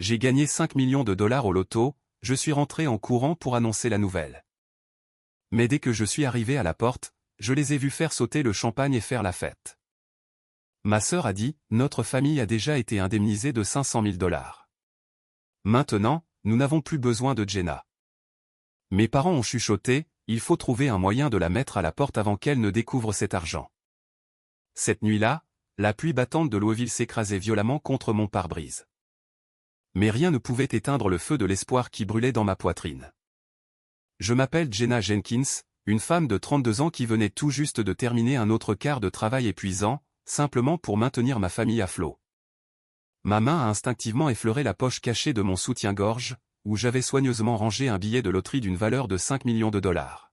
J'ai gagné 5 millions de dollars au loto, je suis rentré en courant pour annoncer la nouvelle. Mais dès que je suis arrivé à la porte, je les ai vus faire sauter le champagne et faire la fête. Ma sœur a dit, notre famille a déjà été indemnisée de 500 000 dollars. Maintenant, nous n'avons plus besoin de Jenna. Mes parents ont chuchoté, il faut trouver un moyen de la mettre à la porte avant qu'elle ne découvre cet argent. Cette nuit-là, la pluie battante de Louisville s'écrasait violemment contre mon pare-brise. Mais rien ne pouvait éteindre le feu de l'espoir qui brûlait dans ma poitrine. Je m'appelle Jenna Jenkins, une femme de 32 ans qui venait tout juste de terminer un autre quart de travail épuisant, simplement pour maintenir ma famille à flot. Ma main a instinctivement effleuré la poche cachée de mon soutien-gorge, où j'avais soigneusement rangé un billet de loterie d'une valeur de 5 millions de dollars.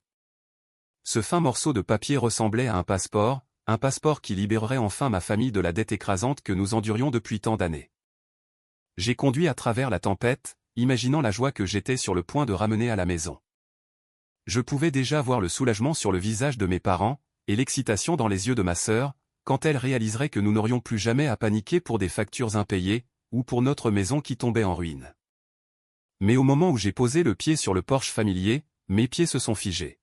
Ce fin morceau de papier ressemblait à un passeport qui libérerait enfin ma famille de la dette écrasante que nous endurions depuis tant d'années. J'ai conduit à travers la tempête, imaginant la joie que j'étais sur le point de ramener à la maison. Je pouvais déjà voir le soulagement sur le visage de mes parents, et l'excitation dans les yeux de ma sœur, quand elle réaliserait que nous n'aurions plus jamais à paniquer pour des factures impayées, ou pour notre maison qui tombait en ruine. Mais au moment où j'ai posé le pied sur le porche familier, mes pieds se sont figés.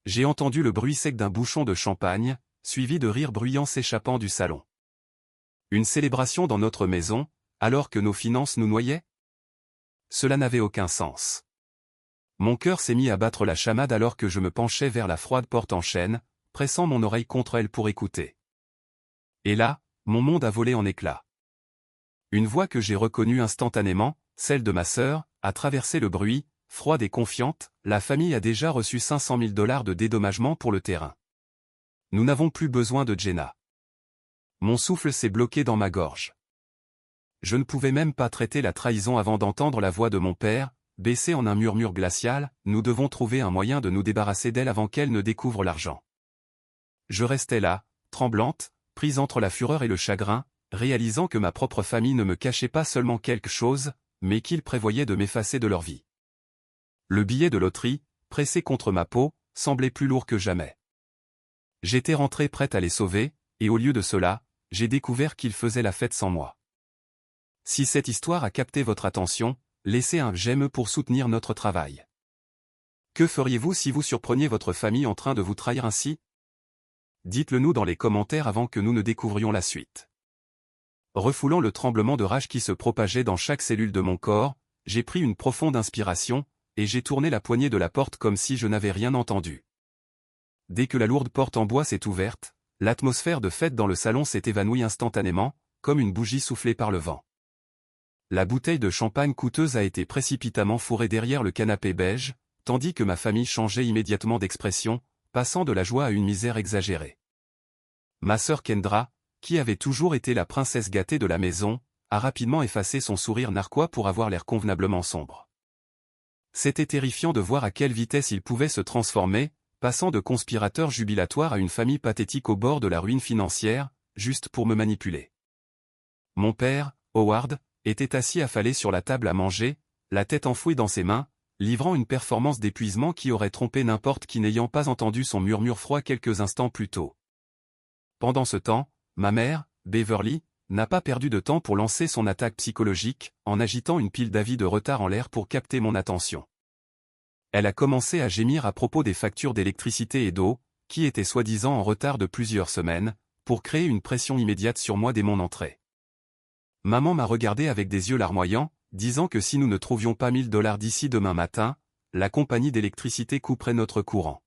J'ai entendu le bruit sec d'un bouchon de champagne, suivi de rires bruyants s'échappant du salon. Une célébration dans notre maison, alors que nos finances nous noyaient? Cela n'avait aucun sens. Mon cœur s'est mis à battre la chamade alors que je me penchais vers la froide porte en chêne, pressant mon oreille contre elle pour écouter. Et là, mon monde a volé en éclats. Une voix que j'ai reconnue instantanément, celle de ma sœur, a traversé le bruit, froide et confiante, la famille a déjà reçu 500 000 dollars de dédommagement pour le terrain. Nous n'avons plus besoin de Jenna. Mon souffle s'est bloqué dans ma gorge. Je ne pouvais même pas traiter la trahison avant d'entendre la voix de mon père, baissée en un murmure glacial, nous devons trouver un moyen de nous débarrasser d'elle avant qu'elle ne découvre l'argent. Je restais là, tremblante, prise entre la fureur et le chagrin, réalisant que ma propre famille ne me cachait pas seulement quelque chose, mais qu'ils prévoyaient de m'effacer de leur vie. Le billet de loterie, pressé contre ma peau, semblait plus lourd que jamais. J'étais rentrée prête à les sauver, et au lieu de cela, j'ai découvert qu'ils faisaient la fête sans moi. Si cette histoire a capté votre attention, laissez un j'aime pour soutenir notre travail. Que feriez-vous si vous surpreniez votre famille en train de vous trahir ainsi? Dites-le nous dans les commentaires avant que nous ne découvrions la suite. Refoulant le tremblement de rage qui se propageait dans chaque cellule de mon corps, j'ai pris une profonde inspiration, et j'ai tourné la poignée de la porte comme si je n'avais rien entendu. Dès que la lourde porte en bois s'est ouverte, l'atmosphère de fête dans le salon s'est évanouie instantanément, comme une bougie soufflée par le vent. La bouteille de champagne coûteuse a été précipitamment fourrée derrière le canapé beige, tandis que ma famille changeait immédiatement d'expression, passant de la joie à une misère exagérée. Ma sœur Kendra, qui avait toujours été la princesse gâtée de la maison, a rapidement effacé son sourire narquois pour avoir l'air convenablement sombre. C'était terrifiant de voir à quelle vitesse il pouvait se transformer, passant de conspirateur jubilatoire à une famille pathétique au bord de la ruine financière, juste pour me manipuler. Mon père, Howard, était assis affalé sur la table à manger, la tête enfouie dans ses mains, livrant une performance d'épuisement qui aurait trompé n'importe qui n'ayant pas entendu son murmure froid quelques instants plus tôt. Pendant ce temps, ma mère, Beverly, n'a pas perdu de temps pour lancer son attaque psychologique, en agitant une pile d'avis de retard en l'air pour capter mon attention. Elle a commencé à gémir à propos des factures d'électricité et d'eau, qui étaient soi-disant en retard de plusieurs semaines, pour créer une pression immédiate sur moi dès mon entrée. Maman m'a regardé avec des yeux larmoyants, disant que si nous ne trouvions pas 1000 dollars d'ici demain matin, la compagnie d'électricité couperait notre courant.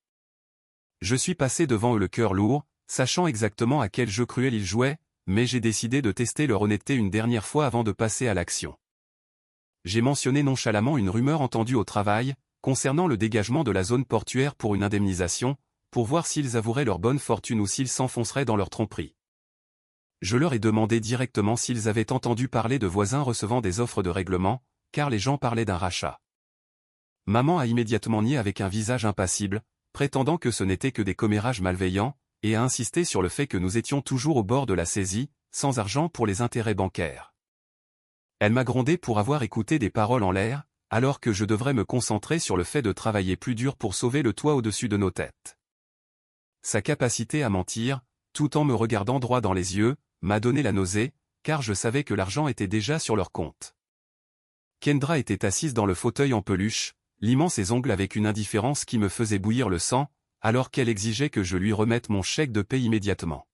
Je suis passé devant eux le cœur lourd, sachant exactement à quel jeu cruel ils jouaient, mais j'ai décidé de tester leur honnêteté une dernière fois avant de passer à l'action. J'ai mentionné nonchalamment une rumeur entendue au travail, concernant le dégagement de la zone portuaire pour une indemnisation, pour voir s'ils avoueraient leur bonne fortune ou s'ils s'enfonceraient dans leur tromperie. Je leur ai demandé directement s'ils avaient entendu parler de voisins recevant des offres de règlement, car les gens parlaient d'un rachat. Maman a immédiatement nié avec un visage impassible, prétendant que ce n'était que des commérages malveillants, et a insisté sur le fait que nous étions toujours au bord de la saisie, sans argent pour les intérêts bancaires. Elle m'a grondé pour avoir écouté des paroles en l'air, alors que je devrais me concentrer sur le fait de travailler plus dur pour sauver le toit au-dessus de nos têtes. Sa capacité à mentir, tout en me regardant droit dans les yeux, m'a donné la nausée, car je savais que l'argent était déjà sur leur compte. Kendra était assise dans le fauteuil en peluche, limant ses ongles avec une indifférence qui me faisait bouillir le sang, alors qu'elle exigeait que je lui remette mon chèque de paie immédiatement.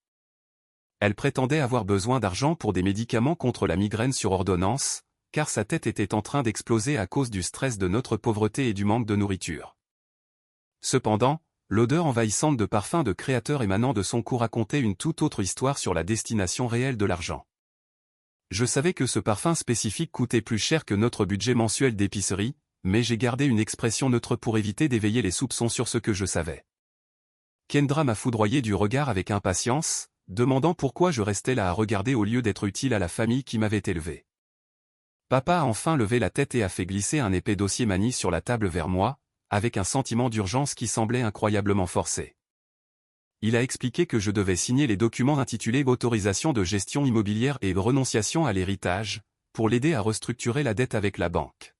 Elle prétendait avoir besoin d'argent pour des médicaments contre la migraine sur ordonnance, car sa tête était en train d'exploser à cause du stress de notre pauvreté et du manque de nourriture. Cependant, l'odeur envahissante de parfum de créateur émanant de son cou racontait une toute autre histoire sur la destination réelle de l'argent. Je savais que ce parfum spécifique coûtait plus cher que notre budget mensuel d'épicerie, mais j'ai gardé une expression neutre pour éviter d'éveiller les soupçons sur ce que je savais. Kendra m'a foudroyé du regard avec impatience, demandant pourquoi je restais là à regarder au lieu d'être utile à la famille qui m'avait élevé. Papa a enfin levé la tête et a fait glisser un épais dossier manie sur la table vers moi, avec un sentiment d'urgence qui semblait incroyablement forcé. Il a expliqué que je devais signer les documents intitulés Autorisation de gestion immobilière et renonciation à l'héritage, pour l'aider à restructurer la dette avec la banque.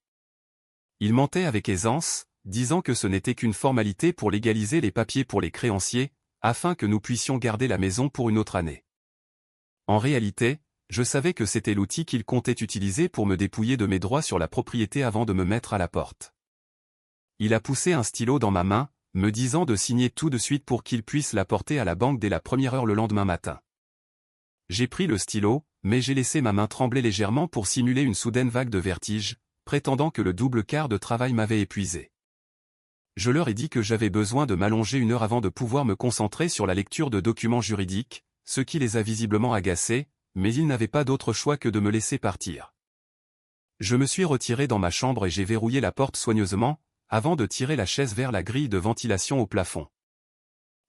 Il mentait avec aisance, disant que ce n'était qu'une formalité pour légaliser les papiers pour les créanciers, afin que nous puissions garder la maison pour une autre année. En réalité, je savais que c'était l'outil qu'il comptait utiliser pour me dépouiller de mes droits sur la propriété avant de me mettre à la porte. Il a poussé un stylo dans ma main, me disant de signer tout de suite pour qu'il puisse l'apporter à la banque dès la première heure le lendemain matin. J'ai pris le stylo, mais j'ai laissé ma main trembler légèrement pour simuler une soudaine vague de vertige, prétendant que le double quart de travail m'avait épuisé. Je leur ai dit que j'avais besoin de m'allonger 1 heure avant de pouvoir me concentrer sur la lecture de documents juridiques, ce qui les a visiblement agacés, mais ils n'avaient pas d'autre choix que de me laisser partir. Je me suis retiré dans ma chambre et j'ai verrouillé la porte soigneusement, avant de tirer la chaise vers la grille de ventilation au plafond.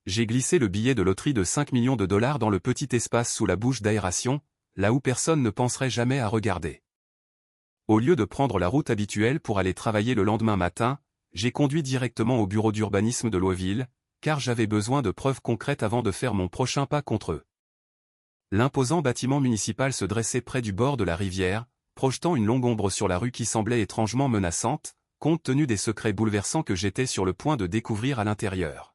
J'ai glissé le billet de loterie de 5 millions de dollars dans le petit espace sous la bouche d'aération, là où personne ne penserait jamais à regarder. Au lieu de prendre la route habituelle pour aller travailler le lendemain matin, j'ai conduit directement au bureau d'urbanisme de Louisville, car j'avais besoin de preuves concrètes avant de faire mon prochain pas contre eux. L'imposant bâtiment municipal se dressait près du bord de la rivière, projetant une longue ombre sur la rue qui semblait étrangement menaçante, compte tenu des secrets bouleversants que j'étais sur le point de découvrir à l'intérieur.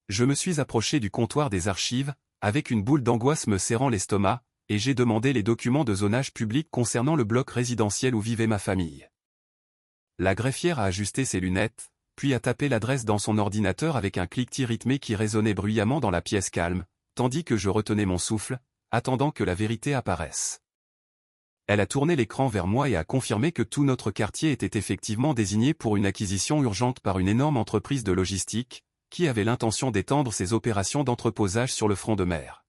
Je me suis approché du comptoir des archives, avec une boule d'angoisse me serrant l'estomac, et j'ai demandé les documents de zonage public concernant le bloc résidentiel où vivait ma famille. La greffière a ajusté ses lunettes, puis a tapé l'adresse dans son ordinateur avec un cliquetis rythmé qui résonnait bruyamment dans la pièce calme, tandis que je retenais mon souffle, attendant que la vérité apparaisse. Elle a tourné l'écran vers moi et a confirmé que tout notre quartier était effectivement désigné pour une acquisition urgente par une énorme entreprise de logistique, qui avait l'intention d'étendre ses opérations d'entreposage sur le front de mer.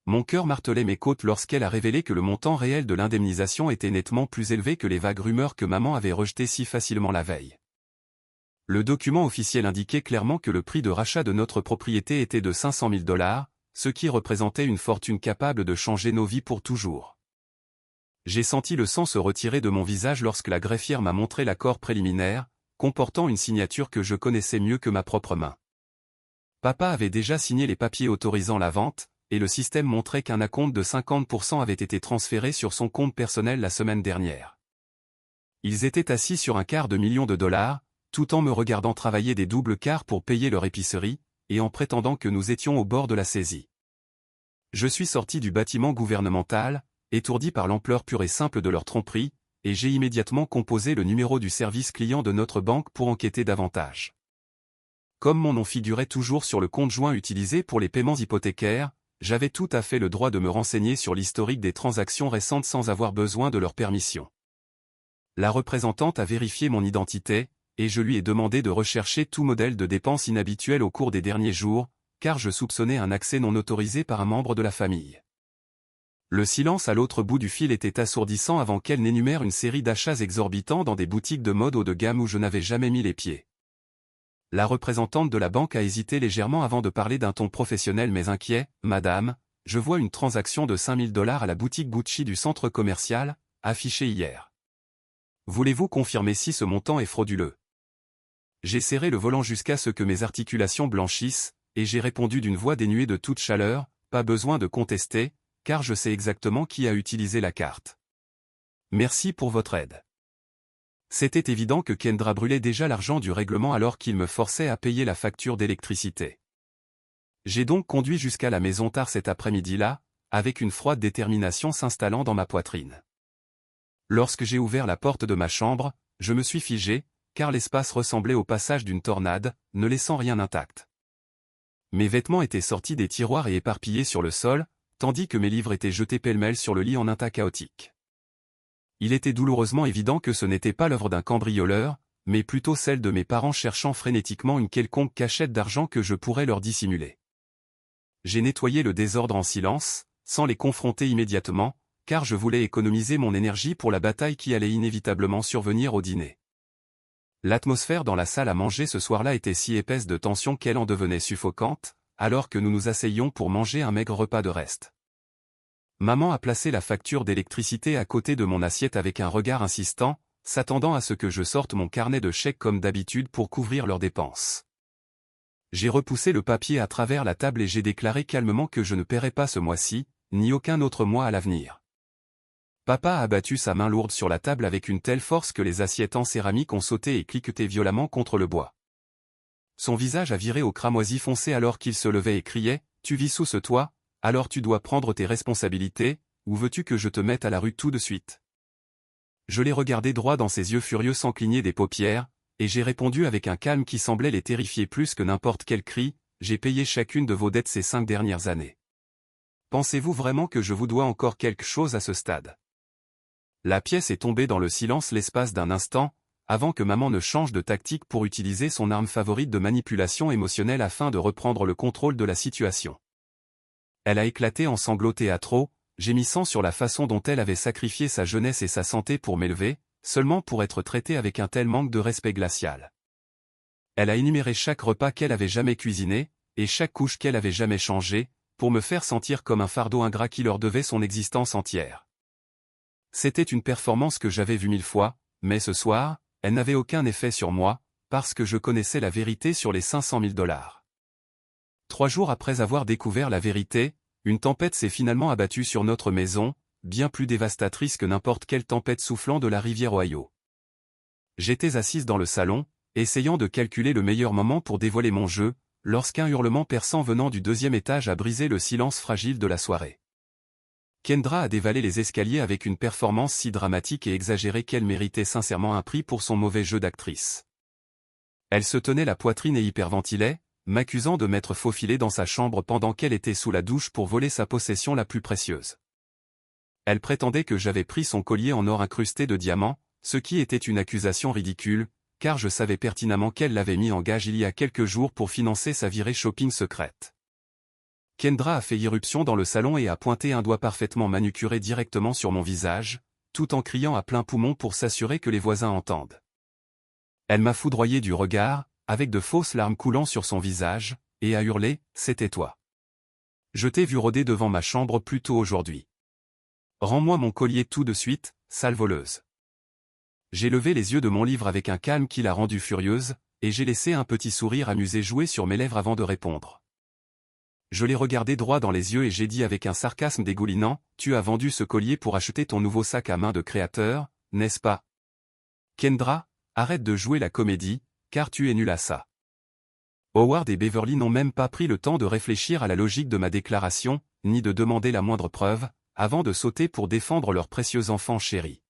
Mon cœur martelait mes côtes lorsqu'elle a révélé que le montant réel de l'indemnisation était nettement plus élevé que les vagues rumeurs que maman avait rejetées si facilement la veille. Le document officiel indiquait clairement que le prix de rachat de notre propriété était de 500 000 $, ce qui représentait une fortune capable de changer nos vies pour toujours. J'ai senti le sang se retirer de mon visage lorsque la greffière m'a montré l'accord préliminaire, comportant une signature que je connaissais mieux que ma propre main. Papa avait déjà signé les papiers autorisant la vente, et le système montrait qu'un acompte de 50% avait été transféré sur son compte personnel la semaine dernière. Ils étaient assis sur un $250 000, tout en me regardant travailler des doubles quarts pour payer leur épicerie, et en prétendant que nous étions au bord de la saisie. Je suis sorti du bâtiment gouvernemental, étourdi par l'ampleur pure et simple de leur tromperie, et j'ai immédiatement composé le numéro du service client de notre banque pour enquêter davantage. Comme mon nom figurait toujours sur le compte joint utilisé pour les paiements hypothécaires, j'avais tout à fait le droit de me renseigner sur l'historique des transactions récentes sans avoir besoin de leur permission. La représentante a vérifié mon identité, et je lui ai demandé de rechercher tout modèle de dépenses inhabituelles au cours des derniers jours, car je soupçonnais un accès non autorisé par un membre de la famille. Le silence à l'autre bout du fil était assourdissant avant qu'elle n'énumère une série d'achats exorbitants dans des boutiques de mode haut de gamme où je n'avais jamais mis les pieds. La représentante de la banque a hésité légèrement avant de parler d'un ton professionnel mais inquiet. « Madame, je vois une transaction de 5 000 $ à la boutique Gucci du centre commercial, affichée hier. Voulez-vous confirmer si ce montant est frauduleux ?» J'ai serré le volant jusqu'à ce que mes articulations blanchissent, et j'ai répondu d'une voix dénuée de toute chaleur, « Pas besoin de contester, car je sais exactement qui a utilisé la carte. Merci pour votre aide. » C'était évident que Kendra brûlait déjà l'argent du règlement alors qu'il me forçait à payer la facture d'électricité. J'ai donc conduit jusqu'à la maison tard cet après-midi-là, avec une froide détermination s'installant dans ma poitrine. Lorsque j'ai ouvert la porte de ma chambre, je me suis figé, car l'espace ressemblait au passage d'une tornade, ne laissant rien intact. Mes vêtements étaient sortis des tiroirs et éparpillés sur le sol, tandis que mes livres étaient jetés pêle-mêle sur le lit en un tas chaotique. Il était douloureusement évident que ce n'était pas l'œuvre d'un cambrioleur, mais plutôt celle de mes parents cherchant frénétiquement une quelconque cachette d'argent que je pourrais leur dissimuler. J'ai nettoyé le désordre en silence, sans les confronter immédiatement, car je voulais économiser mon énergie pour la bataille qui allait inévitablement survenir au dîner. L'atmosphère dans la salle à manger ce soir-là était si épaisse de tension qu'elle en devenait suffocante, alors que nous nous asseyions pour manger un maigre repas de reste. Maman a placé la facture d'électricité à côté de mon assiette avec un regard insistant, s'attendant à ce que je sorte mon carnet de chèques comme d'habitude pour couvrir leurs dépenses. J'ai repoussé le papier à travers la table et j'ai déclaré calmement que je ne paierais pas ce mois-ci, ni aucun autre mois à l'avenir. Papa a battu sa main lourde sur la table avec une telle force que les assiettes en céramique ont sauté et cliqueté violemment contre le bois. Son visage a viré au cramoisi foncé alors qu'il se levait et criait « Tu vis sous ce toit, alors tu dois prendre tes responsabilités, ou veux-tu que je te mette à la rue tout de suite ?» Je l'ai regardé droit dans ses yeux furieux sans cligner des paupières, et j'ai répondu avec un calme qui semblait les terrifier plus que n'importe quel cri « J'ai payé chacune de vos dettes ces 5 dernières années. Pensez-vous vraiment que je vous dois encore quelque chose à ce stade ?» La pièce est tombée dans le silence l'espace d'un instant, avant que maman ne change de tactique pour utiliser son arme favorite de manipulation émotionnelle afin de reprendre le contrôle de la situation. Elle a éclaté en sanglots théâtraux, gémissant sur la façon dont elle avait sacrifié sa jeunesse et sa santé pour m'élever, seulement pour être traitée avec un tel manque de respect glacial. Elle a énuméré chaque repas qu'elle avait jamais cuisiné, et chaque couche qu'elle avait jamais changée, pour me faire sentir comme un fardeau ingrat qui leur devait son existence entière. C'était une performance que j'avais vue 1000 fois, mais ce soir, elle n'avait aucun effet sur moi, parce que je connaissais la vérité sur les $500 000. 3 jours après avoir découvert la vérité, une tempête s'est finalement abattue sur notre maison, bien plus dévastatrice que n'importe quelle tempête soufflant de la rivière Ohio. J'étais assise dans le salon, essayant de calculer le meilleur moment pour dévoiler mon jeu, lorsqu'un hurlement perçant venant du 2e étage a brisé le silence fragile de la soirée. Kendra a dévalé les escaliers avec une performance si dramatique et exagérée qu'elle méritait sincèrement un prix pour son mauvais jeu d'actrice. Elle se tenait la poitrine et hyperventilait, m'accusant de m'être faufilé dans sa chambre pendant qu'elle était sous la douche pour voler sa possession la plus précieuse. Elle prétendait que j'avais pris son collier en or incrusté de diamants, ce qui était une accusation ridicule, car je savais pertinemment qu'elle l'avait mis en gage il y a quelques jours pour financer sa virée shopping secrète. Kendra a fait irruption dans le salon et a pointé un doigt parfaitement manucuré directement sur mon visage, tout en criant à plein poumon pour s'assurer que les voisins entendent. Elle m'a foudroyé du regard, avec de fausses larmes coulant sur son visage, et a hurlé « C'était toi. Je t'ai vu rôder devant ma chambre plus tôt aujourd'hui. Rends-moi mon collier tout de suite, sale voleuse. » J'ai levé les yeux de mon livre avec un calme qui l'a rendue furieuse, et j'ai laissé un petit sourire amusé jouer sur mes lèvres avant de répondre. Je l'ai regardé droit dans les yeux et j'ai dit avec un sarcasme dégoulinant, « Tu as vendu ce collier pour acheter ton nouveau sac à main de créateur, n'est-ce pas? Kendra, arrête de jouer la comédie, car tu es nulle à ça. » Howard et Beverly n'ont même pas pris le temps de réfléchir à la logique de ma déclaration, ni de demander la moindre preuve, avant de sauter pour défendre leur précieux enfant chéri.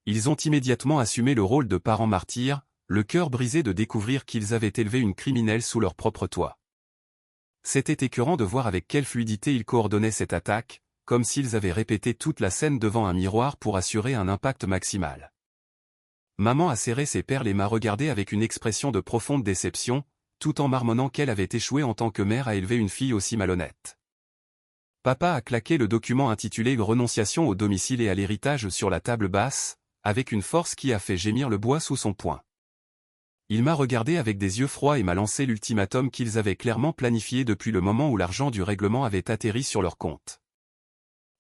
Ils ont immédiatement assumé le rôle de parents martyrs, le cœur brisé de découvrir qu'ils avaient élevé une criminelle sous leur propre toit. C'était écœurant de voir avec quelle fluidité ils coordonnaient cette attaque, comme s'ils avaient répété toute la scène devant un miroir pour assurer un impact maximal. Maman a serré ses perles et m'a regardé avec une expression de profonde déception, tout en marmonnant qu'elle avait échoué en tant que mère à élever une fille aussi malhonnête. Papa a claqué le document intitulé « Renonciation au domicile et à l'héritage » sur la table basse, avec une force qui a fait gémir le bois sous son poing. Il m'a regardé avec des yeux froids et m'a lancé l'ultimatum qu'ils avaient clairement planifié depuis le moment où l'argent du règlement avait atterri sur leur compte.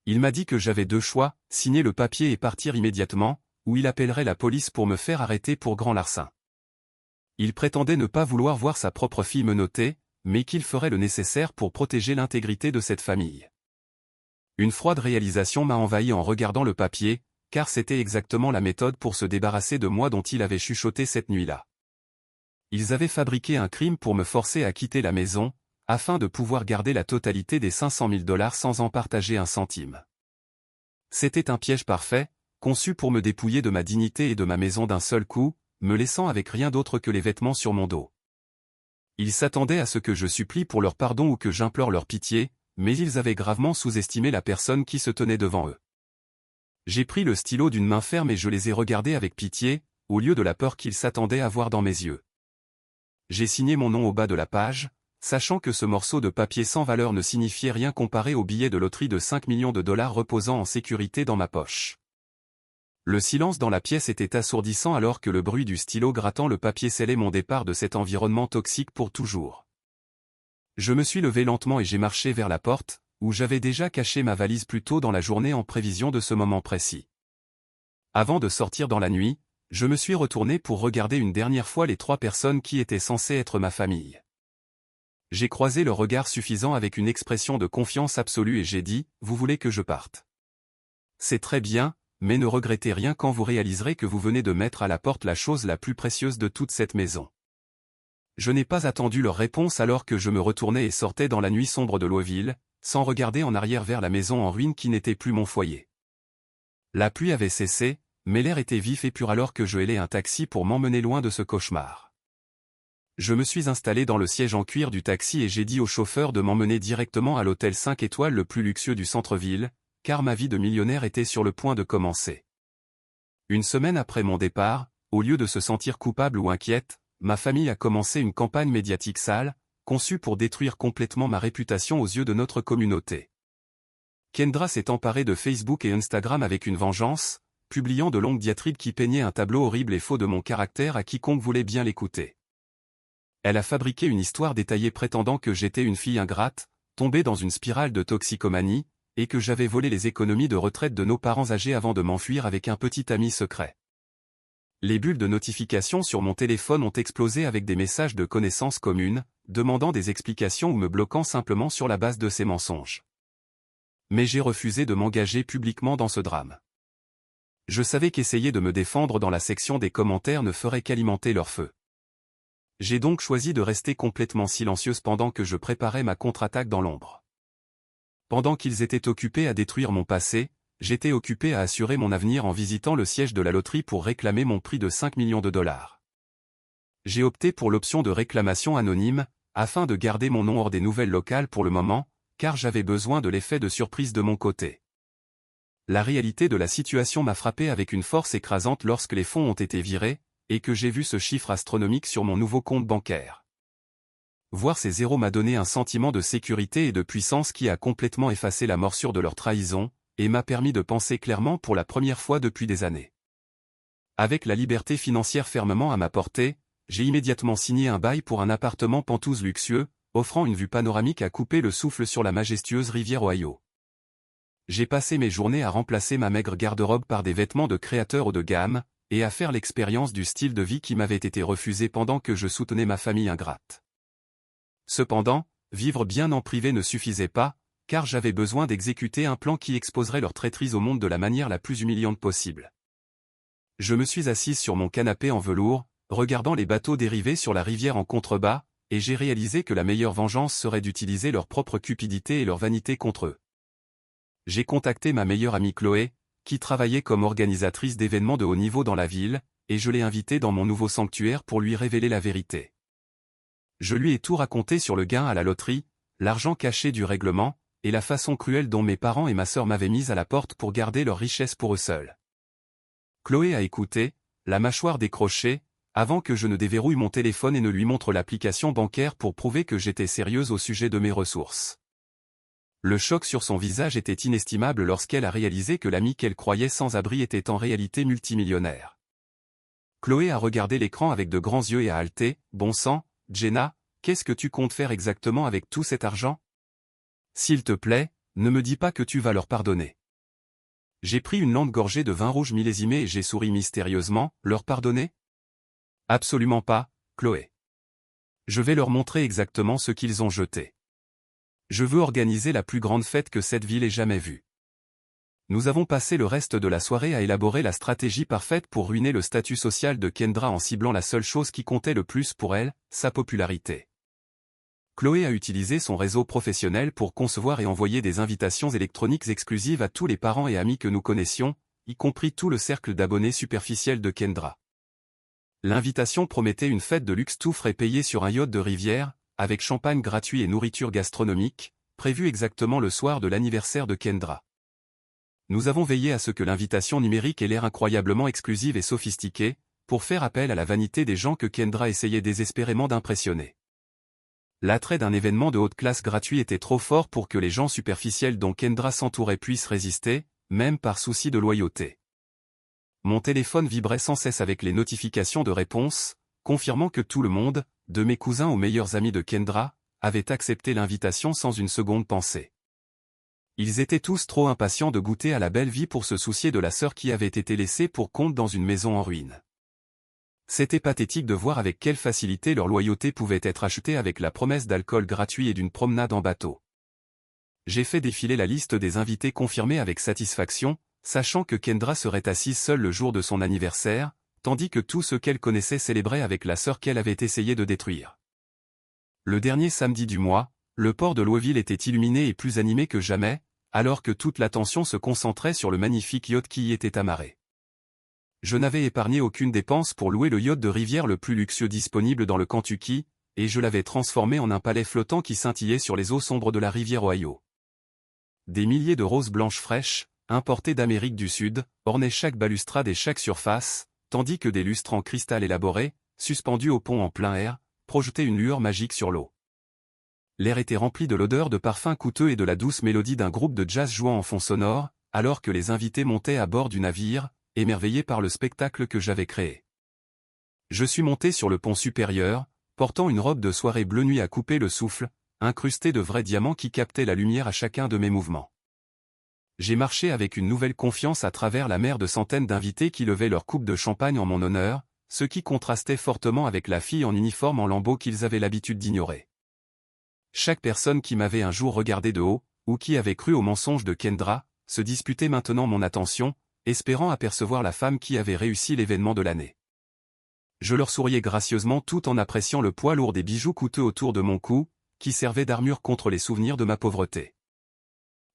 Il m'a dit que j'avais 2 choix, signer le papier et partir immédiatement, ou il appellerait la police pour me faire arrêter pour grand larcin. Il prétendait ne pas vouloir voir sa propre fille menottée, mais qu'il ferait le nécessaire pour protéger l'intégrité de cette famille. Une froide réalisation m'a envahi en regardant le papier, car c'était exactement la méthode pour se débarrasser de moi dont il avait chuchoté cette nuit-là. Ils avaient fabriqué un crime pour me forcer à quitter la maison, afin de pouvoir garder la totalité des $500 000 sans en partager un centime. C'était un piège parfait, conçu pour me dépouiller de ma dignité et de ma maison d'un seul coup, me laissant avec rien d'autre que les vêtements sur mon dos. Ils s'attendaient à ce que je supplie pour leur pardon ou que j'implore leur pitié, mais ils avaient gravement sous-estimé la personne qui se tenait devant eux. J'ai pris le stylo d'une main ferme et je les ai regardés avec pitié, au lieu de la peur qu'ils s'attendaient à voir dans mes yeux. J'ai signé mon nom au bas de la page, sachant que ce morceau de papier sans valeur ne signifiait rien comparé au billet de loterie de 5 millions de dollars reposant en sécurité dans ma poche. Le silence dans la pièce était assourdissant alors que le bruit du stylo grattant le papier scellait mon départ de cet environnement toxique pour toujours. Je me suis levé lentement et j'ai marché vers la porte, où j'avais déjà caché ma valise plus tôt dans la journée en prévision de ce moment précis. Avant de sortir dans la nuit, je me suis retourné pour regarder une dernière fois les 3 personnes qui étaient censées être ma famille. J'ai croisé leur regard suffisant avec une expression de confiance absolue et j'ai dit « Vous voulez que je parte ? C'est très bien, mais ne regrettez rien quand vous réaliserez que vous venez de mettre à la porte la chose la plus précieuse de toute cette maison. » Je n'ai pas attendu leur réponse alors que je me retournais et sortais dans la nuit sombre de Louisville, sans regarder en arrière vers la maison en ruine qui n'était plus mon foyer. La pluie avait cessé, mais l'air était vif et pur alors que je hélais un taxi pour m'emmener loin de ce cauchemar. Je me suis installé dans le siège en cuir du taxi et j'ai dit au chauffeur de m'emmener directement à l'hôtel 5 étoiles le plus luxueux du centre-ville, car ma vie de millionnaire était sur le point de commencer. Une semaine après mon départ, au lieu de se sentir coupable ou inquiète, ma famille a commencé une campagne médiatique sale, conçue pour détruire complètement ma réputation aux yeux de notre communauté. Kendra s'est emparée de Facebook et Instagram avec une vengeance, publiant de longues diatribes qui peignaient un tableau horrible et faux de mon caractère à quiconque voulait bien l'écouter. Elle a fabriqué une histoire détaillée prétendant que j'étais une fille ingrate, tombée dans une spirale de toxicomanie, et que j'avais volé les économies de retraite de nos parents âgés avant de m'enfuir avec un petit ami secret. Les bulles de notification sur mon téléphone ont explosé avec des messages de connaissances communes, demandant des explications ou me bloquant simplement sur la base de ces mensonges. Mais j'ai refusé de m'engager publiquement dans ce drame. Je savais qu'essayer de me défendre dans la section des commentaires ne ferait qu'alimenter leur feu. J'ai donc choisi de rester complètement silencieuse pendant que je préparais ma contre-attaque dans l'ombre. Pendant qu'ils étaient occupés à détruire mon passé, j'étais occupé à assurer mon avenir en visitant le siège de la loterie pour réclamer mon prix de 5 millions de dollars. J'ai opté pour l'option de réclamation anonyme, afin de garder mon nom hors des nouvelles locales pour le moment, car j'avais besoin de l'effet de surprise de mon côté. La réalité de la situation m'a frappé avec une force écrasante lorsque les fonds ont été virés, et que j'ai vu ce chiffre astronomique sur mon nouveau compte bancaire. Voir ces zéros m'a donné un sentiment de sécurité et de puissance qui a complètement effacé la morsure de leur trahison, et m'a permis de penser clairement pour la première fois depuis des années. Avec la liberté financière fermement à ma portée, j'ai immédiatement signé un bail pour un appartement penthouse luxueux, offrant une vue panoramique à couper le souffle sur la majestueuse rivière Ohio. J'ai passé mes journées à remplacer ma maigre garde-robe par des vêtements de créateur haut de gamme, et à faire l'expérience du style de vie qui m'avait été refusé pendant que je soutenais ma famille ingrate. Cependant, vivre bien en privé ne suffisait pas, car j'avais besoin d'exécuter un plan qui exposerait leur traîtrise au monde de la manière la plus humiliante possible. Je me suis assise sur mon canapé en velours, regardant les bateaux dériver sur la rivière en contrebas, et j'ai réalisé que la meilleure vengeance serait d'utiliser leur propre cupidité et leur vanité contre eux. J'ai contacté ma meilleure amie Chloé, qui travaillait comme organisatrice d'événements de haut niveau dans la ville, et je l'ai invitée dans mon nouveau sanctuaire pour lui révéler la vérité. Je lui ai tout raconté sur le gain à la loterie, l'argent caché du règlement, et la façon cruelle dont mes parents et ma sœur m'avaient mise à la porte pour garder leur richesse pour eux seuls. Chloé a écouté, la mâchoire décrochée, avant que je ne déverrouille mon téléphone et ne lui montre l'application bancaire pour prouver que j'étais sérieuse au sujet de mes ressources. Le choc sur son visage était inestimable lorsqu'elle a réalisé que l'ami qu'elle croyait sans abri était en réalité multimillionnaire. Chloé a regardé l'écran avec de grands yeux et a haleté, « Bon sang, Jenna, qu'est-ce que tu comptes faire exactement avec tout cet argent ? S'il te plaît, ne me dis pas que tu vas leur pardonner. » J'ai pris une lente gorgée de vin rouge millésimé et j'ai souri mystérieusement, « Leur pardonner ? Absolument pas, Chloé. Je vais leur montrer exactement ce qu'ils ont jeté. Je veux organiser la plus grande fête que cette ville ait jamais vue. Nous avons passé le reste de la soirée à élaborer la stratégie parfaite pour ruiner le statut social de Kendra en ciblant la seule chose qui comptait le plus pour elle, sa popularité. Chloé a utilisé son réseau professionnel pour concevoir et envoyer des invitations électroniques exclusives à tous les parents et amis que nous connaissions, y compris tout le cercle d'abonnés superficiels de Kendra. L'invitation promettait une fête de luxe tout frais payé sur un yacht de rivière, avec champagne gratuit et nourriture gastronomique, prévue exactement le soir de l'anniversaire de Kendra. Nous avons veillé à ce que l'invitation numérique ait l'air incroyablement exclusive et sophistiquée, pour faire appel à la vanité des gens que Kendra essayait désespérément d'impressionner. L'attrait d'un événement de haute classe gratuit était trop fort pour que les gens superficiels dont Kendra s'entourait puissent résister, même par souci de loyauté. Mon téléphone vibrait sans cesse avec les notifications de réponse, confirmant que tout le monde, de mes cousins aux meilleurs amis de Kendra, avait accepté l'invitation sans une seconde pensée. Ils étaient tous trop impatients de goûter à la belle vie pour se soucier de la sœur qui avait été laissée pour compte dans une maison en ruine. C'était pathétique de voir avec quelle facilité leur loyauté pouvait être achetée avec la promesse d'alcool gratuit et d'une promenade en bateau. J'ai fait défiler la liste des invités confirmés avec satisfaction, sachant que Kendra serait assise seule le jour de son anniversaire, tandis que tous ceux qu'elle connaissait célébraient avec la sœur qu'elle avait essayé de détruire. Le dernier samedi du mois, le port de Louisville était illuminé et plus animé que jamais, alors que toute l'attention se concentrait sur le magnifique yacht qui y était amarré. Je n'avais épargné aucune dépense pour louer le yacht de rivière le plus luxueux disponible dans le Kentucky, et je l'avais transformé en un palais flottant qui scintillait sur les eaux sombres de la rivière Ohio. Des milliers de roses blanches fraîches, importées d'Amérique du Sud, ornaient chaque balustrade et chaque surface, tandis que des lustres en cristal élaboré, suspendus au pont en plein air, projetaient une lueur magique sur l'eau. L'air était rempli de l'odeur de parfums coûteux et de la douce mélodie d'un groupe de jazz jouant en fond sonore, alors que les invités montaient à bord du navire, émerveillés par le spectacle que j'avais créé. Je suis monté sur le pont supérieur, portant une robe de soirée bleu nuit à couper le souffle, incrustée de vrais diamants qui captaient la lumière à chacun de mes mouvements. J'ai marché avec une nouvelle confiance à travers la mer de centaines d'invités qui levaient leur coupe de champagne en mon honneur, ce qui contrastait fortement avec la fille en uniforme en lambeaux qu'ils avaient l'habitude d'ignorer. Chaque personne qui m'avait un jour regardé de haut, ou qui avait cru au mensonge de Kendra, se disputait maintenant mon attention, espérant apercevoir la femme qui avait réussi l'événement de l'année. Je leur souriais gracieusement tout en appréciant le poids lourd des bijoux coûteux autour de mon cou, qui servaient d'armure contre les souvenirs de ma pauvreté.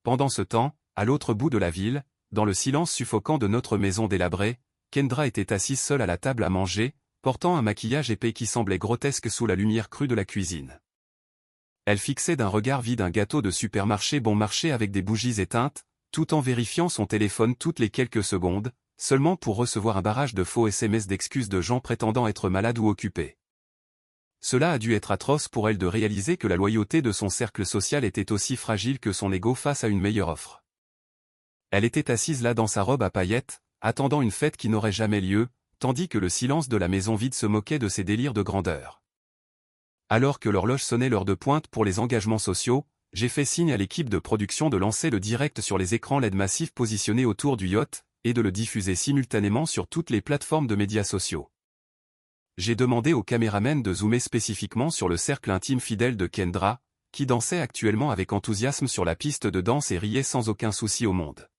Pendant ce temps, à l'autre bout de la ville, dans le silence suffocant de notre maison délabrée, Kendra était assise seule à la table à manger, portant un maquillage épais qui semblait grotesque sous la lumière crue de la cuisine. Elle fixait d'un regard vide un gâteau de supermarché bon marché avec des bougies éteintes, tout en vérifiant son téléphone toutes les quelques secondes, seulement pour recevoir un barrage de faux SMS d'excuses de gens prétendant être malades ou occupés. Cela a dû être atroce pour elle de réaliser que la loyauté de son cercle social était aussi fragile que son ego face à une meilleure offre. Elle était assise là dans sa robe à paillettes, attendant une fête qui n'aurait jamais lieu, tandis que le silence de la maison vide se moquait de ses délires de grandeur. Alors que l'horloge sonnait l'heure de pointe pour les engagements sociaux, j'ai fait signe à l'équipe de production de lancer le direct sur les écrans LED massifs positionnés autour du yacht, et de le diffuser simultanément sur toutes les plateformes de médias sociaux. J'ai demandé au caméraman de zoomer spécifiquement sur le cercle intime fidèle de Kendra, qui dansait actuellement avec enthousiasme sur la piste de danse et riait sans aucun souci au monde.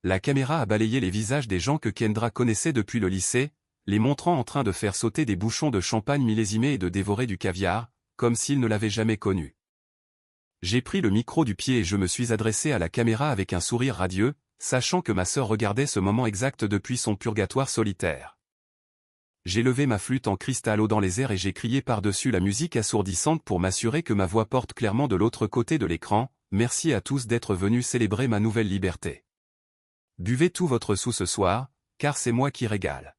La caméra a balayé les visages des gens que Kendra connaissait depuis le lycée, les montrant en train de faire sauter des bouchons de champagne millésimés et de dévorer du caviar, comme s'ils ne l'avaient jamais connu. J'ai pris le micro du pied et je me suis adressé à la caméra avec un sourire radieux, sachant que ma sœur regardait ce moment exact depuis son purgatoire solitaire. J'ai levé ma flûte en cristal haut dans les airs et j'ai crié par-dessus la musique assourdissante pour m'assurer que ma voix porte clairement de l'autre côté de l'écran. Merci à tous d'être venus célébrer ma nouvelle liberté. Buvez tout votre soûl ce soir, car c'est moi qui régale.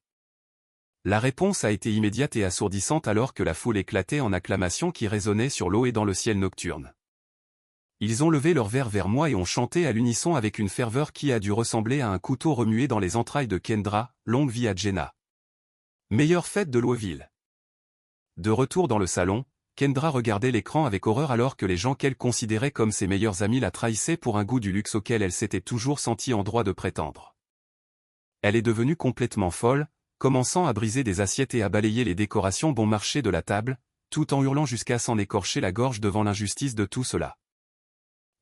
La réponse a été immédiate et assourdissante alors que la foule éclatait en acclamations qui résonnaient sur l'eau et dans le ciel nocturne. Ils ont levé leurs verres vers moi et ont chanté à l'unisson avec une ferveur qui a dû ressembler à un couteau remué dans les entrailles de Kendra, longue vie à Jenna. Meilleure fête de Louisville. De retour dans le salon, Kendra regardait l'écran avec horreur alors que les gens qu'elle considérait comme ses meilleurs amis la trahissaient pour un goût du luxe auquel elle s'était toujours sentie en droit de prétendre. Elle est devenue complètement folle, commençant à briser des assiettes et à balayer les décorations bon marché de la table, tout en hurlant jusqu'à s'en écorcher la gorge devant l'injustice de tout cela.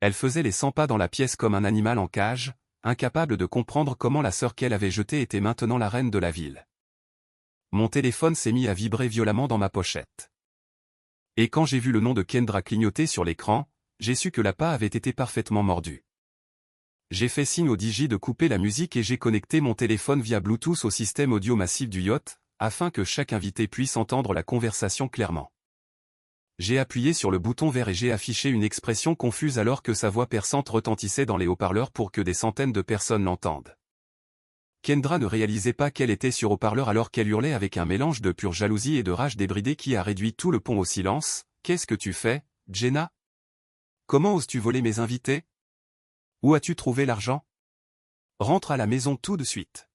Elle faisait les 100 pas dans la pièce comme un animal en cage, incapable de comprendre comment la sœur qu'elle avait jetée était maintenant la reine de la ville. Mon téléphone s'est mis à vibrer violemment dans ma pochette. Et quand j'ai vu le nom de Kendra clignoter sur l'écran, j'ai su que l'appât avait été parfaitement mordu. J'ai fait signe au DJ de couper la musique et j'ai connecté mon téléphone via Bluetooth au système audio massif du yacht, afin que chaque invité puisse entendre la conversation clairement. J'ai appuyé sur le bouton vert et j'ai affiché une expression confuse alors que sa voix perçante retentissait dans les haut-parleurs pour que des centaines de personnes l'entendent. Kendra ne réalisait pas qu'elle était sur haut-parleur alors qu'elle hurlait avec un mélange de pure jalousie et de rage débridée qui a réduit tout le pont au silence. « Qu'est-ce que tu fais, Jenna? Comment oses-tu voler mes invités? Où as-tu trouvé l'argent? Rentre à la maison tout de suite. »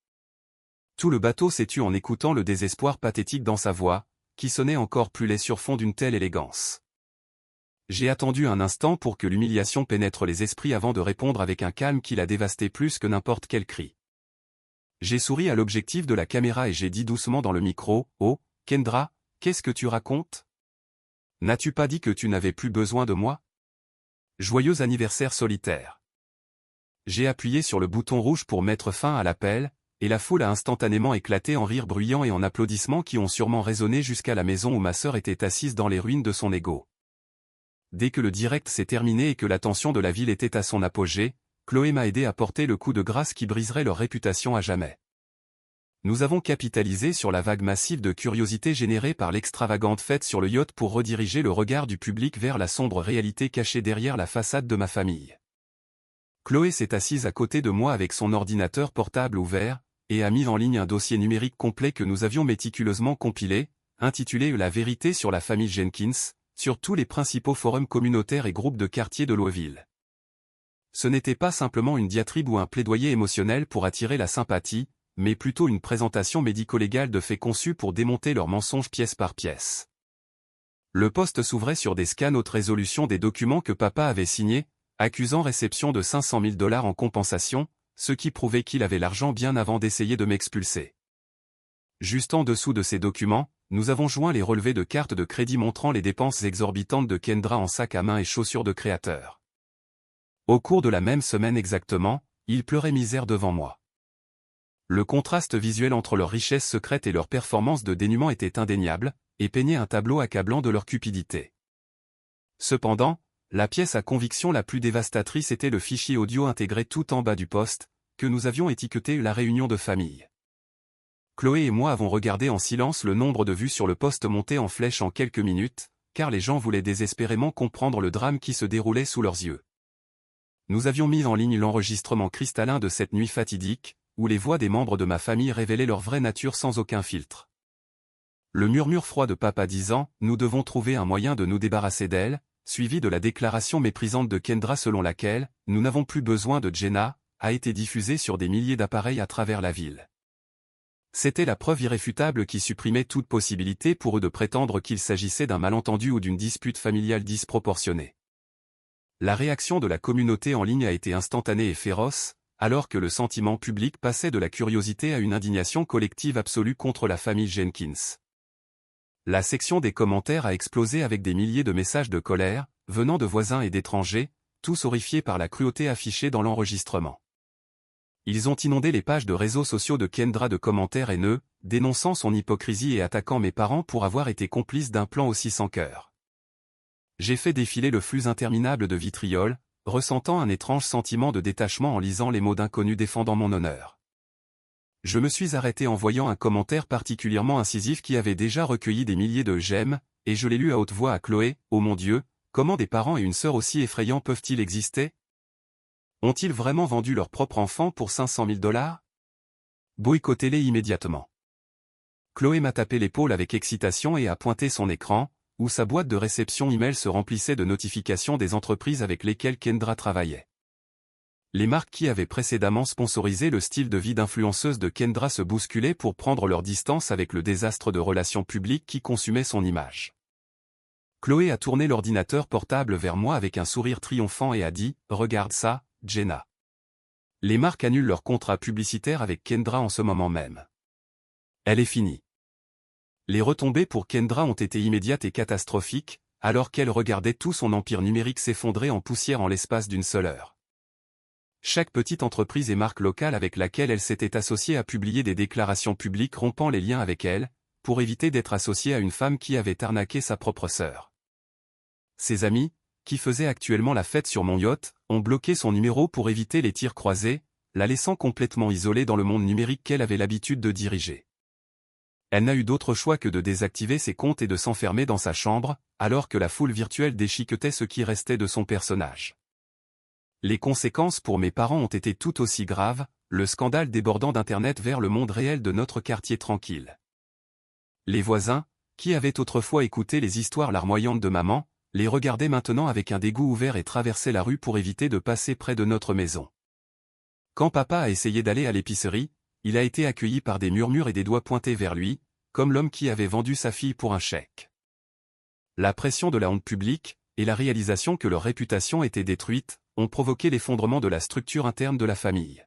Tout le bateau s'est tu en écoutant le désespoir pathétique dans sa voix, qui sonnait encore plus laid sur fond d'une telle élégance. J'ai attendu un instant pour que l'humiliation pénètre les esprits avant de répondre avec un calme qui l'a dévasté plus que n'importe quel cri. J'ai souri à l'objectif de la caméra et j'ai dit doucement dans le micro, « Oh, Kendra, qu'est-ce que tu racontes? N'as-tu pas dit que tu n'avais plus besoin de moi? Joyeux anniversaire solitaire. » J'ai appuyé sur le bouton rouge pour mettre fin à l'appel, et la foule a instantanément éclaté en rires bruyants et en applaudissements qui ont sûrement résonné jusqu'à la maison où ma sœur était assise dans les ruines de son ego. Dès que le direct s'est terminé et que l'attention de la ville était à son apogée, Chloé m'a aidé à porter le coup de grâce qui briserait leur réputation à jamais. Nous avons capitalisé sur la vague massive de curiosité générée par l'extravagante fête sur le yacht pour rediriger le regard du public vers la sombre réalité cachée derrière la façade de ma famille. Chloé s'est assise à côté de moi avec son ordinateur portable ouvert, et a mis en ligne un dossier numérique complet que nous avions méticuleusement compilé, intitulé « La vérité sur la famille Jenkins », sur tous les principaux forums communautaires et groupes de quartier de Louisville. Ce n'était pas simplement une diatribe ou un plaidoyer émotionnel pour attirer la sympathie, mais plutôt une présentation médico-légale de faits conçus pour démonter leurs mensonges pièce par pièce. Le poste s'ouvrait sur des scans haute résolution des documents que papa avait signés, accusant réception de 500 000 $ en compensation, ce qui prouvait qu'il avait l'argent bien avant d'essayer de m'expulser. Juste en dessous de ces documents, nous avons joint les relevés de cartes de crédit montrant les dépenses exorbitantes de Kendra en sac à main et chaussures de créateur. Au cours de la même semaine exactement, il pleurait misère devant moi. Le contraste visuel entre leur richesse secrète et leur performance de dénuement était indéniable, et peignait un tableau accablant de leur cupidité. Cependant, la pièce à conviction la plus dévastatrice était le fichier audio intégré tout en bas du poste, que nous avions étiqueté la réunion de famille. Chloé et moi avons regardé en silence le nombre de vues sur le poste monter en flèche en quelques minutes, car les gens voulaient désespérément comprendre le drame qui se déroulait sous leurs yeux. Nous avions mis en ligne l'enregistrement cristallin de cette nuit fatidique, où les voix des membres de ma famille révélaient leur vraie nature sans aucun filtre. Le murmure froid de papa disant « Nous devons trouver un moyen de nous débarrasser d'elle », suivi de la déclaration méprisante de Kendra selon laquelle « Nous n'avons plus besoin de Jenna », a été diffusé sur des milliers d'appareils à travers la ville. C'était la preuve irréfutable qui supprimait toute possibilité pour eux de prétendre qu'il s'agissait d'un malentendu ou d'une dispute familiale disproportionnée. La réaction de la communauté en ligne a été instantanée et féroce, alors que le sentiment public passait de la curiosité à une indignation collective absolue contre la famille Jenkins. La section des commentaires a explosé avec des milliers de messages de colère, venant de voisins et d'étrangers, tous horrifiés par la cruauté affichée dans l'enregistrement. Ils ont inondé les pages de réseaux sociaux de Kendra de commentaires haineux, dénonçant son hypocrisie et attaquant mes parents pour avoir été complices d'un plan aussi sans cœur. J'ai fait défiler le flux interminable de vitriol, ressentant un étrange sentiment de détachement en lisant les mots d'inconnus défendant mon honneur. Je me suis arrêté en voyant un commentaire particulièrement incisif qui avait déjà recueilli des milliers de j'aime, et je l'ai lu à haute voix à Chloé. « Oh mon Dieu, comment des parents et une sœur aussi effrayants peuvent-ils exister? Ont-ils vraiment vendu leur propre enfant pour 500 000 $? Boycottez-les immédiatement. » Chloé m'a tapé l'épaule avec excitation et a pointé son écran, où sa boîte de réception email se remplissait de notifications des entreprises avec lesquelles Kendra travaillait. Les marques qui avaient précédemment sponsorisé le style de vie d'influenceuse de Kendra se bousculaient pour prendre leur distance avec le désastre de relations publiques qui consumait son image. Chloé a tourné l'ordinateur portable vers moi avec un sourire triomphant et a dit « Regarde ça, Jenna. Les marques annulent leur contrat publicitaire avec Kendra en ce moment même. Elle est finie. » Les retombées pour Kendra ont été immédiates et catastrophiques, alors qu'elle regardait tout son empire numérique s'effondrer en poussière en l'espace d'une seule heure. Chaque petite entreprise et marque locale avec laquelle elle s'était associée a publié des déclarations publiques rompant les liens avec elle, pour éviter d'être associée à une femme qui avait arnaqué sa propre sœur. Ses amis, qui faisait actuellement la fête sur mon yacht, ont bloqué son numéro pour éviter les tirs croisés, la laissant complètement isolée dans le monde numérique qu'elle avait l'habitude de diriger. Elle n'a eu d'autre choix que de désactiver ses comptes et de s'enfermer dans sa chambre, alors que la foule virtuelle déchiquetait ce qui restait de son personnage. Les conséquences pour mes parents ont été tout aussi graves, le scandale débordant d'Internet vers le monde réel de notre quartier tranquille. Les voisins, qui avaient autrefois écouté les histoires larmoyantes de maman, les regardaient maintenant avec un dégoût ouvert et traversaient la rue pour éviter de passer près de notre maison. Quand papa a essayé d'aller à l'épicerie, il a été accueilli par des murmures et des doigts pointés vers lui, comme l'homme qui avait vendu sa fille pour un chèque. La pression de la honte publique, et la réalisation que leur réputation était détruite, ont provoqué l'effondrement de la structure interne de la famille.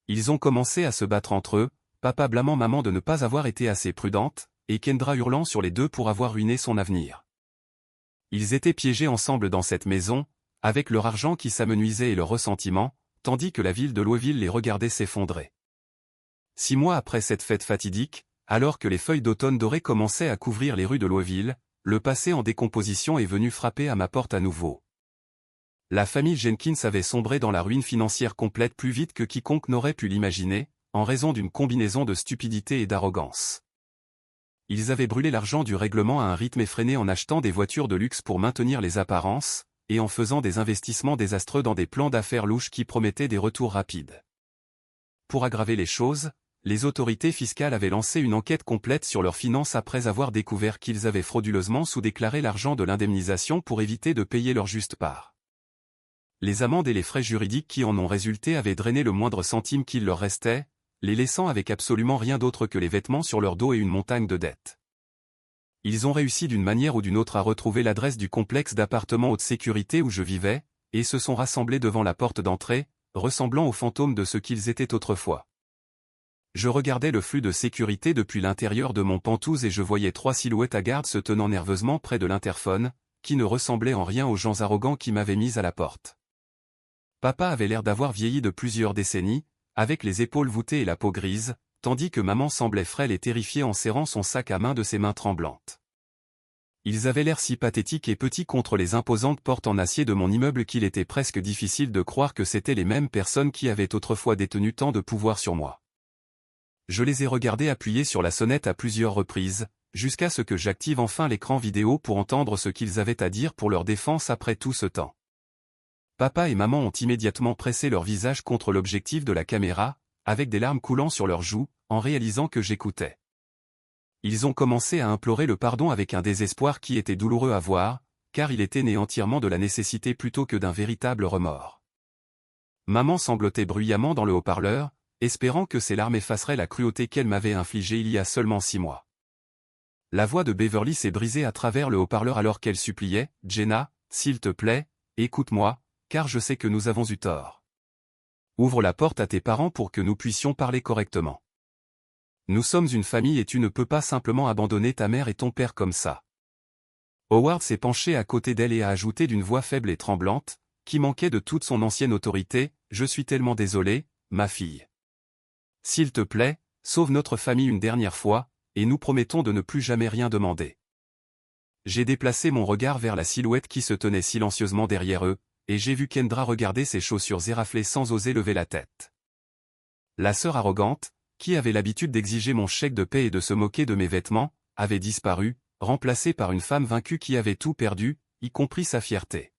Ils ont commencé à se battre entre eux, papa blâmant maman de ne pas avoir été assez prudente, et Kendra hurlant sur les deux pour avoir ruiné son avenir. Ils étaient piégés ensemble dans cette maison, avec leur argent qui s'amenuisait et leur ressentiment, tandis que la ville de Louisville les regardait s'effondrer. 6 mois après cette fête fatidique, alors que les feuilles d'automne dorées commençaient à couvrir les rues de Louisville, le passé en décomposition est venu frapper à ma porte à nouveau. La famille Jenkins avait sombré dans la ruine financière complète plus vite que quiconque n'aurait pu l'imaginer, en raison d'une combinaison de stupidité et d'arrogance. Ils avaient brûlé l'argent du règlement à un rythme effréné en achetant des voitures de luxe pour maintenir les apparences, et en faisant des investissements désastreux dans des plans d'affaires louches qui promettaient des retours rapides. Pour aggraver les choses, les autorités fiscales avaient lancé une enquête complète sur leurs finances après avoir découvert qu'ils avaient frauduleusement sous-déclaré l'argent de l'indemnisation pour éviter de payer leur juste part. Les amendes et les frais juridiques qui en ont résulté avaient drainé le moindre centime qu'il leur restait, les laissant avec absolument rien d'autre que les vêtements sur leur dos et une montagne de dettes. Ils ont réussi d'une manière ou d'une autre à retrouver l'adresse du complexe d'appartements haute sécurité où je vivais, et se sont rassemblés devant la porte d'entrée, ressemblant aux fantômes de ce qu'ils étaient autrefois. Je regardais le flux de sécurité depuis l'intérieur de mon pantouse et je voyais 3 silhouettes hagardes se tenant nerveusement près de l'interphone, qui ne ressemblaient en rien aux gens arrogants qui m'avaient mis à la porte. Papa avait l'air d'avoir vieilli de plusieurs décennies, avec les épaules voûtées et la peau grise, tandis que maman semblait frêle et terrifiée en serrant son sac à main de ses mains tremblantes. Ils avaient l'air si pathétiques et petits contre les imposantes portes en acier de mon immeuble qu'il était presque difficile de croire que c'étaient les mêmes personnes qui avaient autrefois détenu tant de pouvoir sur moi. Je les ai regardés appuyer sur la sonnette à plusieurs reprises, jusqu'à ce que j'active enfin l'écran vidéo pour entendre ce qu'ils avaient à dire pour leur défense après tout ce temps. Papa et maman ont immédiatement pressé leur visage contre l'objectif de la caméra, avec des larmes coulant sur leurs joues, en réalisant que j'écoutais. Ils ont commencé à implorer le pardon avec un désespoir qui était douloureux à voir, car il était né entièrement de la nécessité plutôt que d'un véritable remords. Maman sanglotait bruyamment dans le haut-parleur, espérant que ses larmes effaceraient la cruauté qu'elle m'avait infligée il y a seulement 6 mois. La voix de Beverly s'est brisée à travers le haut-parleur alors qu'elle suppliait « Jenna, s'il te plaît, écoute-moi, car je sais que nous avons eu tort. Ouvre la porte à tes parents pour que nous puissions parler correctement. Nous sommes une famille et tu ne peux pas simplement abandonner ta mère et ton père comme ça. » Howard s'est penché à côté d'elle et a ajouté d'une voix faible et tremblante, qui manquait de toute son ancienne autorité, « Je suis tellement désolé, ma fille. S'il te plaît, sauve notre famille une dernière fois, et nous promettons de ne plus jamais rien demander. » J'ai déplacé mon regard vers la silhouette qui se tenait silencieusement derrière eux, et j'ai vu Kendra regarder ses chaussures éraflées sans oser lever la tête. La sœur arrogante, qui avait l'habitude d'exiger mon chèque de paie et de se moquer de mes vêtements, avait disparu, remplacée par une femme vaincue qui avait tout perdu, y compris sa fierté.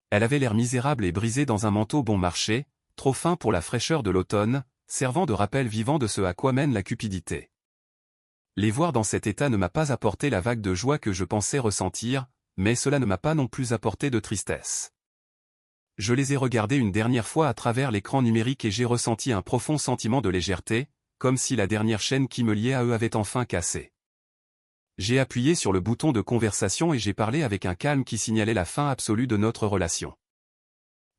Elle avait l'air misérable et brisée dans un manteau bon marché, trop fin pour la fraîcheur de l'automne, servant de rappel vivant de ce à quoi mène la cupidité. Les voir dans cet état ne m'a pas apporté la vague de joie que je pensais ressentir, mais cela ne m'a pas non plus apporté de tristesse. Je les ai regardés une dernière fois à travers l'écran numérique et j'ai ressenti un profond sentiment de légèreté, comme si la dernière chaîne qui me liait à eux avait enfin cassé. J'ai appuyé sur le bouton de conversation et j'ai parlé avec un calme qui signalait la fin absolue de notre relation.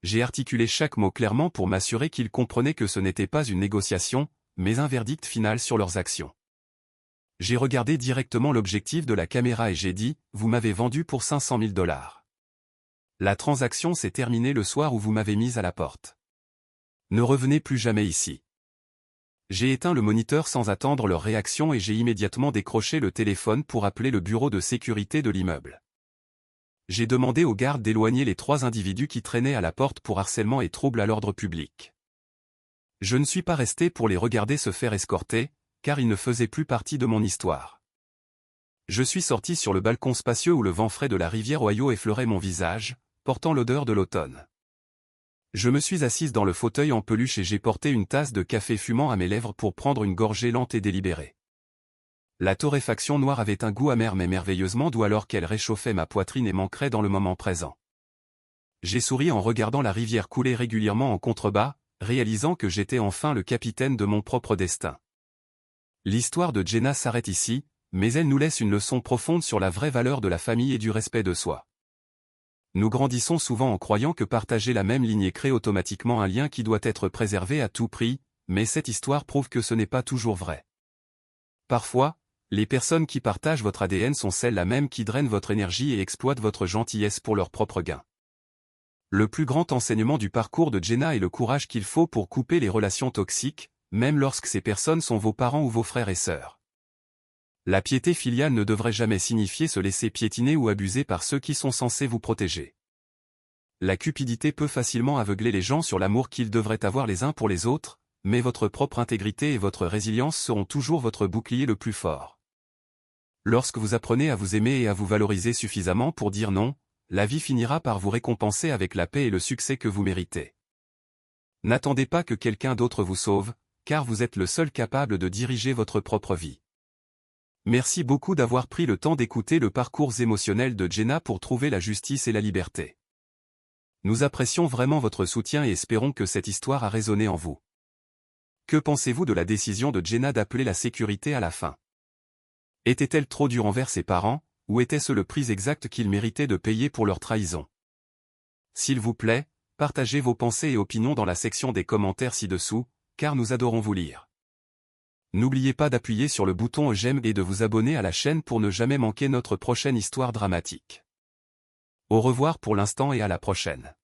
J'ai articulé chaque mot clairement pour m'assurer qu'ils comprenaient que ce n'était pas une négociation, mais un verdict final sur leurs actions. J'ai regardé directement l'objectif de la caméra et j'ai dit, « Vous m'avez vendu pour 500 000 $. La transaction s'est terminée le soir où vous m'avez mise à la porte. Ne revenez plus jamais ici. » J'ai éteint le moniteur sans attendre leur réaction et j'ai immédiatement décroché le téléphone pour appeler le bureau de sécurité de l'immeuble. j'ai demandé aux gardes d'éloigner les 3 individus qui traînaient à la porte pour harcèlement et trouble à l'ordre public. Je ne suis pas resté pour les regarder se faire escorter, car ils ne faisaient plus partie de mon histoire. Je suis sorti sur le balcon spacieux où le vent frais de la rivière Ohio effleurait mon visage, portant l'odeur de l'automne. Je me suis assise dans le fauteuil en peluche et j'ai porté une tasse de café fumant à mes lèvres pour prendre une gorgée lente et délibérée. La torréfaction noire avait un goût amer mais merveilleusement doux alors qu'elle réchauffait ma poitrine et m'ancrait dans le moment présent. J'ai souri en regardant la rivière couler régulièrement en contrebas, réalisant que j'étais enfin le capitaine de mon propre destin. L'histoire de Jenna s'arrête ici, mais elle nous laisse une leçon profonde sur la vraie valeur de la famille et du respect de soi. Nous grandissons souvent en croyant que partager la même lignée crée automatiquement un lien qui doit être préservé à tout prix, mais cette histoire prouve que ce n'est pas toujours vrai. Parfois, les personnes qui partagent votre ADN sont celles-là même qui drainent votre énergie et exploitent votre gentillesse pour leur propre gain. Le plus grand enseignement du parcours de Jenna est le courage qu'il faut pour couper les relations toxiques, même lorsque ces personnes sont vos parents ou vos frères et sœurs. La piété filiale ne devrait jamais signifier se laisser piétiner ou abuser par ceux qui sont censés vous protéger. La cupidité peut facilement aveugler les gens sur l'amour qu'ils devraient avoir les uns pour les autres, mais votre propre intégrité et votre résilience seront toujours votre bouclier le plus fort. Lorsque vous apprenez à vous aimer et à vous valoriser suffisamment pour dire non, la vie finira par vous récompenser avec la paix et le succès que vous méritez. N'attendez pas que quelqu'un d'autre vous sauve, car vous êtes le seul capable de diriger votre propre vie. Merci beaucoup d'avoir pris le temps d'écouter le parcours émotionnel de Jenna pour trouver la justice et la liberté. Nous apprécions vraiment votre soutien et espérons que cette histoire a résonné en vous. Que pensez-vous de la décision de Jenna d'appeler la sécurité à la fin? Était-elle trop dure envers ses parents, ou était-ce le prix exact qu'ils méritaient de payer pour leur trahison? S'il vous plaît, partagez vos pensées et opinions dans la section des commentaires ci-dessous, car nous adorons vous lire. N'oubliez pas d'appuyer sur le bouton j'aime et de vous abonner à la chaîne pour ne jamais manquer notre prochaine histoire dramatique. Au revoir pour l'instant et à la prochaine.